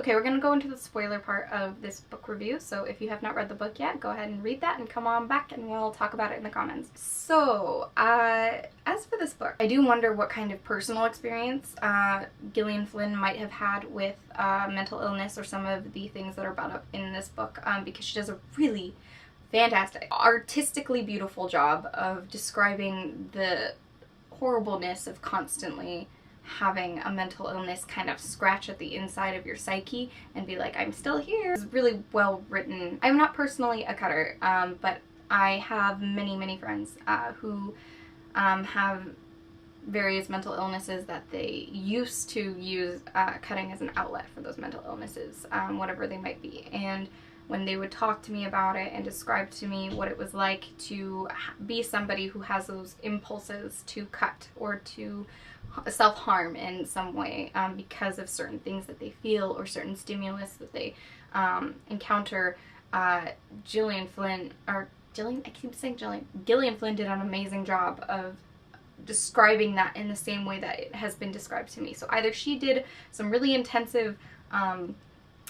Okay, we're gonna go into the spoiler part of this book review, so if you have not read the book yet, go ahead and read that and come on back and we'll talk about it in the comments. So, as for this book, I do wonder what kind of personal experience Gillian Flynn might have had with mental illness or some of the things that are brought up in this book, because she does a really fantastic, artistically beautiful job of describing the horribleness of constantly having a mental illness kind of scratch at the inside of your psyche and be like, I'm still here. It's really well written. I'm not personally a cutter, but I have many friends who have various mental illnesses that they used to use cutting as an outlet for those mental illnesses, whatever they might be. And when they would talk to me about it and describe to me what it was like to be somebody who has those impulses to cut or to self-harm in some way because of certain things that they feel or certain stimulus that they encounter, Gillian Flynn did an amazing job of describing that in the same way that it has been described to me. So either she did some really intensive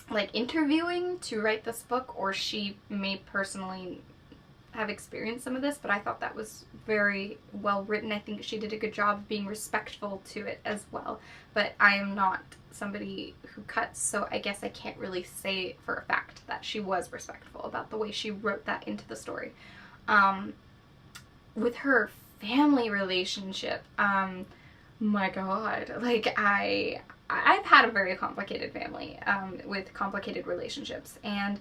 like interviewing to write this book, or she may personally have experienced some of this, but I thought that was very well written. I think she did a good job of being respectful to it as well, but I am not somebody who cuts, so I guess I can't really say for a fact that she was respectful about the way she wrote that into the story. With her family relationship, my god, like I've had a very complicated family with complicated relationships, and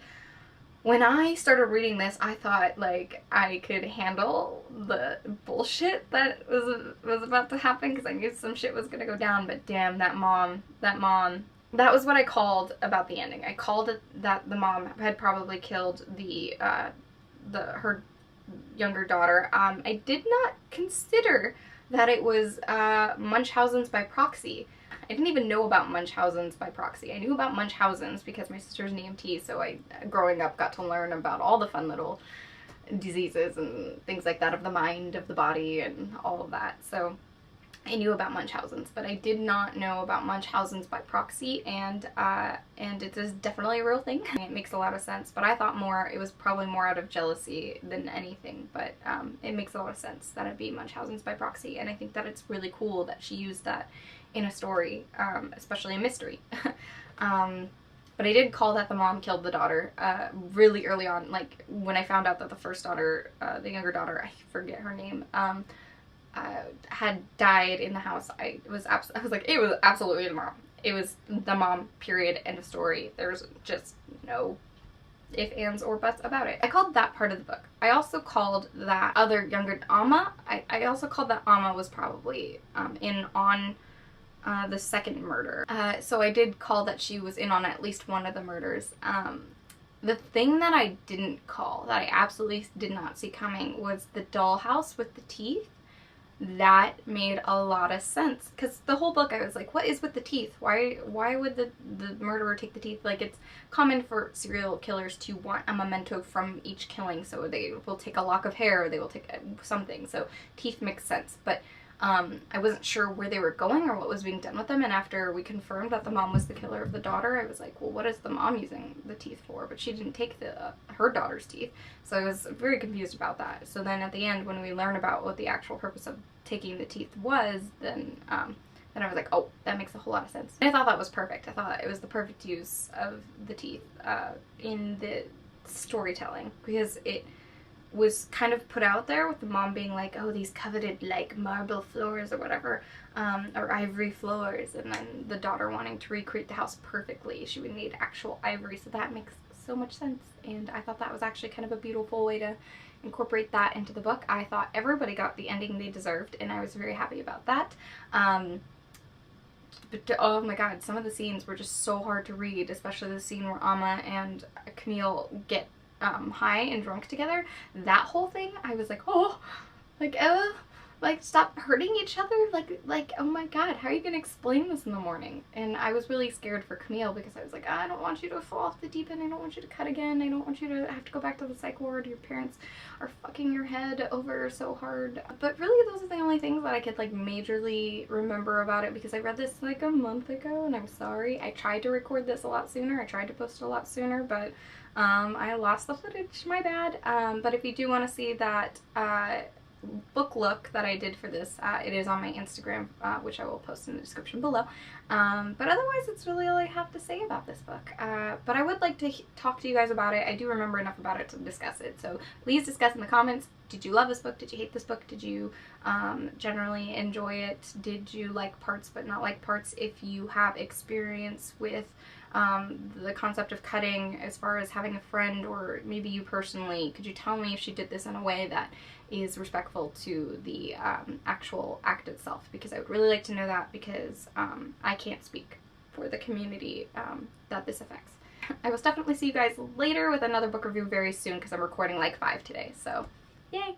when I started reading this, I thought like I could handle the bullshit that was about to happen, because I knew some shit was gonna go down. But damn, that mom, that was what I called about the ending. I called it that the mom had probably killed her younger daughter. I did not consider that it was Munchausen's by proxy. I didn't even know about Munchausen's by proxy. I knew about Munchausen's because my sister's an EMT, so I, growing up, got to learn about all the fun little diseases and things like that of the mind, of the body, and all of that. So I knew about Munchausen's, but I did not know about Munchausen's by proxy, and it is definitely a real thing. It makes a lot of sense, but I thought it was probably more out of jealousy than anything, but it makes a lot of sense that it'd be Munchausen's by proxy, and I think that it's really cool that she used that in a story, especially a mystery. But I did call that the mom killed the daughter really early on, like when I found out that the first daughter, the younger daughter, I forget her name, had died in the house. I was like, it was absolutely the mom. It was the mom, period, end of story. There's just no ifs, ands, or buts about it. I called that part of the book. I also called that other younger Amma. I also called that Amma was probably in on the second murder. So I did call that she was in on at least one of the murders. The thing that I didn't call, that I absolutely did not see coming, was the dollhouse with the teeth. That made a lot of sense, because the whole book I was like, what is with the teeth? Why would the murderer take the teeth? Like, it's common for serial killers to want a memento from each killing, so they will take a lock of hair, or they will take something, so teeth makes sense. But I wasn't sure where they were going or what was being done with them, and after we confirmed that the mom was the killer of the daughter, I was like, well, what is the mom using the teeth for? But she didn't take her daughter's teeth, so I was very confused about that. So then at the end, when we learn about what the actual purpose of taking the teeth was, then I was like, oh, that makes a whole lot of sense. And I thought that was perfect. I thought it was the perfect use of the teeth in the storytelling, because it was kind of put out there with the mom being like, oh, these coveted like marble floors or whatever, or ivory floors, and then the daughter wanting to recreate the house perfectly. She would need actual ivory, so that makes so much sense, and I thought that was actually kind of a beautiful way to incorporate that into the book. I thought everybody got the ending they deserved, and I was very happy about that. But oh my god, some of the scenes were just so hard to read, especially the scene where Amma and Camille get high and drunk together. That whole thing, I was like, oh, like, like, stop hurting each other. Like, oh my god, how are you gonna explain this in the morning? And I was really scared for Camille because I was like, I don't want you to fall off the deep end. I don't want you to cut again. I don't want you to have to go back to the psych ward. Your parents are fucking your head over so hard. But really, those are the only things that I could, like, majorly remember about it, because I read this like a month ago and I'm sorry. I tried to record this a lot sooner. I tried to post it a lot sooner, but I lost the footage, my bad. But if you do want to see that book look that I did for this, it is on my Instagram, which I will post in the description below. But otherwise, it's really all I have to say about this book. But I would like to talk to you guys about it. I do remember enough about it to discuss it, so please discuss in the comments. Did you love this book? Did you hate this book? Did you generally enjoy it? Did you like parts but not like parts? If you have experience with the concept of cutting, as far as having a friend, or maybe you personally, could you tell me if she did this in a way that is respectful to the actual act itself? Because I would really like to know that, because I can't speak for the community that this affects. I will definitely see you guys later with another book review very soon, because I'm recording like 5 today, so yay!